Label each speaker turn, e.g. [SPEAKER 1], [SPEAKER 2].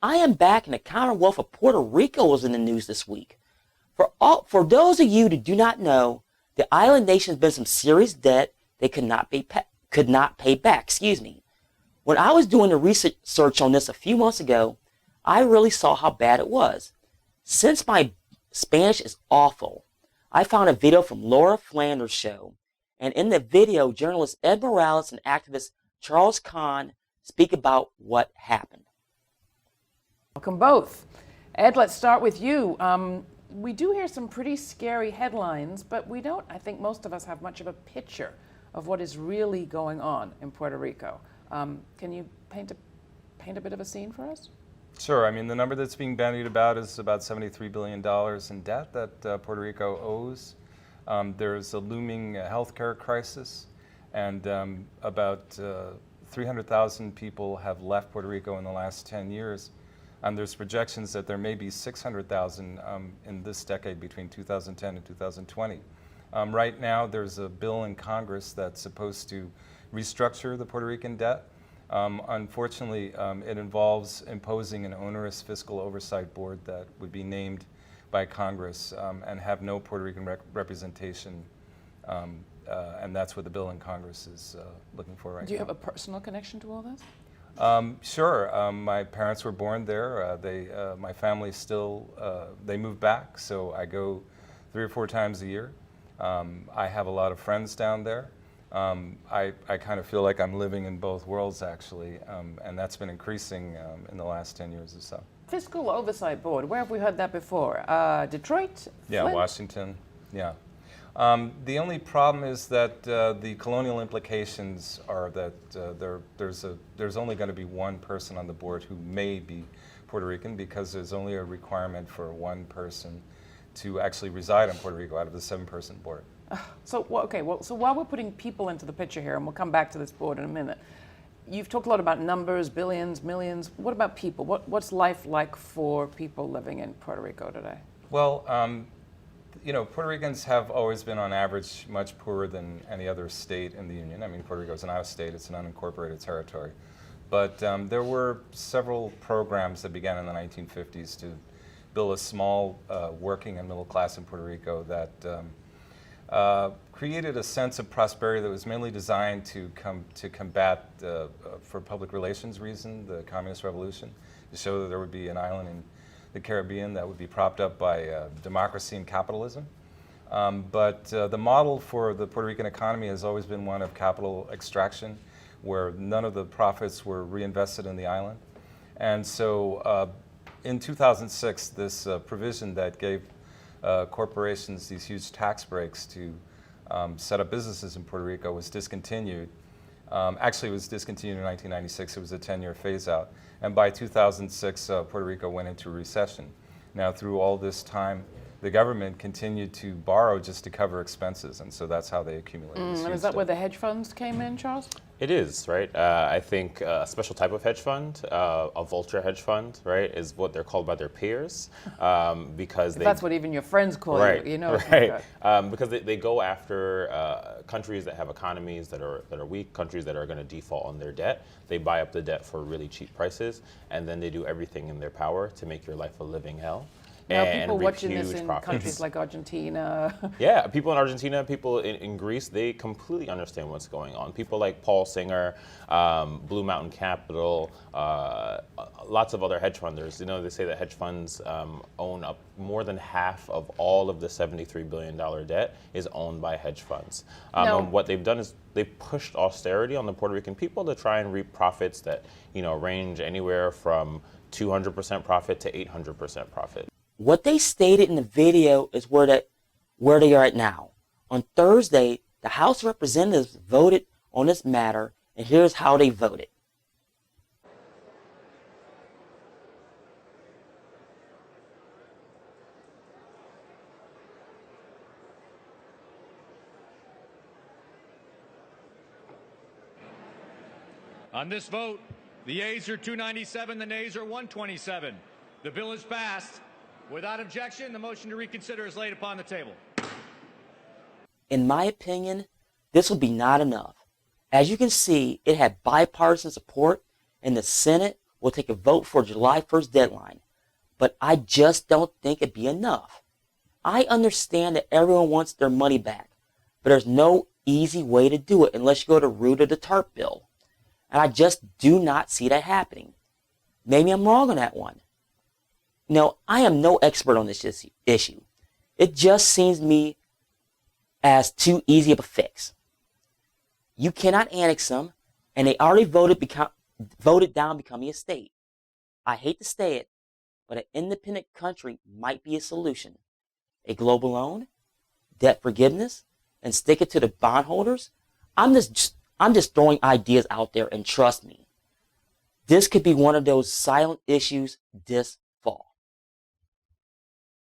[SPEAKER 1] I am back, and the Commonwealth of Puerto Rico was in the news this week. For those of you that do not know, the island nation has been some serious debt they could not pay back. When I was doing the research on this a few months ago, I really saw how bad it was. Since my Spanish is awful, I found a video from Laura Flanders' show, and in the video, journalist Ed Morales and activist Charles Kahn speak about what happened.
[SPEAKER 2] Welcome both. Ed, let's start with you. We do hear some pretty scary headlines, but we don't, I think most of us have much of a picture of what is really going on in Puerto Rico. Can you paint a bit of a scene for us?
[SPEAKER 3] Sure. I mean, the number that's being bandied about is about $73 billion in debt that Puerto Rico owes. There's a looming healthcare crisis, and about 300,000 people have left Puerto Rico in the last 10 years. There's projections that there may be 600,000 in this decade between 2010 and 2020. Right now, there's a bill in Congress that's supposed to restructure the Puerto Rican debt. Unfortunately, it involves imposing an onerous fiscal oversight board that would be named by Congress and have no Puerto Rican representation. And that's what the bill in Congress is looking for right now.
[SPEAKER 2] Do you have a personal connection to all this?
[SPEAKER 3] Sure. My parents were born there. My family still, they moved back, so I go 3 or 4 times a year. I have a lot of friends down there. I kind of feel like I'm living in both worlds, actually, and that's been increasing in the last 10 years or so.
[SPEAKER 2] Fiscal Oversight Board, where have we heard that before? Detroit?
[SPEAKER 3] Yeah,
[SPEAKER 2] Flint?
[SPEAKER 3] Washington, yeah. The only problem is that the colonial implications are that there's only going to be one person on the board who may be Puerto Rican, because there's only a requirement for one person to actually reside in Puerto Rico out of the 7-person board.
[SPEAKER 2] So while we're putting people into the picture here, and we'll come back to this board in a minute, you've talked a lot about numbers, billions, millions. What about people? What's life like for people living in Puerto Rico today?
[SPEAKER 3] Well, you know, Puerto Ricans have always been on average much poorer than any other state in the Union. I mean, Puerto Rico is not a state, it's an unincorporated territory. But there were several programs that began in the 1950s to build a small working and middle class in Puerto Rico that created a sense of prosperity that was mainly designed to combat, for public relations reason, the communist revolution, to show that there would be an island in the Caribbean that would be propped up by democracy and capitalism. But the model for the Puerto Rican economy has always been one of capital extraction, where none of the profits were reinvested in the island. And so in 2006, this provision that gave corporations these huge tax breaks to set up businesses in Puerto Rico was discontinued. Actually, it was discontinued in 1996. It was a 10-year phase-out. And by 2006, Puerto Rico went into recession. Now, through all this time, the government continued to borrow just to cover expenses, and so that's how they accumulated.
[SPEAKER 2] And is that where the hedge funds came in, Charles?
[SPEAKER 4] It is, right? I think a special type of hedge fund, a vulture hedge fund, right, is what they're called by their peers, because
[SPEAKER 2] that's what even your friends call
[SPEAKER 4] right,
[SPEAKER 2] you. You know,
[SPEAKER 4] right? Because they go after countries that have economies that are weak, countries that are going to default on their debt. They buy up the debt for really cheap prices, and then they do everything in their power to make your life a living hell.
[SPEAKER 2] Now, people watching this in countries like Argentina.
[SPEAKER 4] Yeah, people in Argentina, people in Greece, they completely understand what's going on. People like Paul Singer, Blue Mountain Capital, lots of other hedge funders. You know, they say that hedge funds own up more than half of all of the $73 billion debt is owned by hedge funds. And what they've done is they've pushed austerity on the Puerto Rican people to try and reap profits that, you know, range anywhere from 200% profit to 800% profit.
[SPEAKER 1] What they stated in the video is where they are at now. On Thursday, the House of Representatives voted on this matter, and here's how they voted.
[SPEAKER 5] On this vote, the yeas are 297, the nays are 127. The bill is passed. Without objection, the motion to reconsider is laid upon the table.
[SPEAKER 1] In my opinion, this will be not enough. As you can see, it had bipartisan support, and the Senate will take a vote for a July 1st deadline, but I just don't think it'd be enough. I understand that everyone wants their money back, but there's no easy way to do it unless you go the route of the TARP bill. And I just do not see that happening. Maybe I'm wrong on that one. No, I am no expert on this issue. It just seems to me as too easy of a fix. You cannot annex them, and they already voted down becoming a state. I hate to say it, but an independent country might be a solution. A global loan, debt forgiveness, and stick it to the bondholders. I'm just throwing ideas out there, and trust me, this could be one of those silent issues this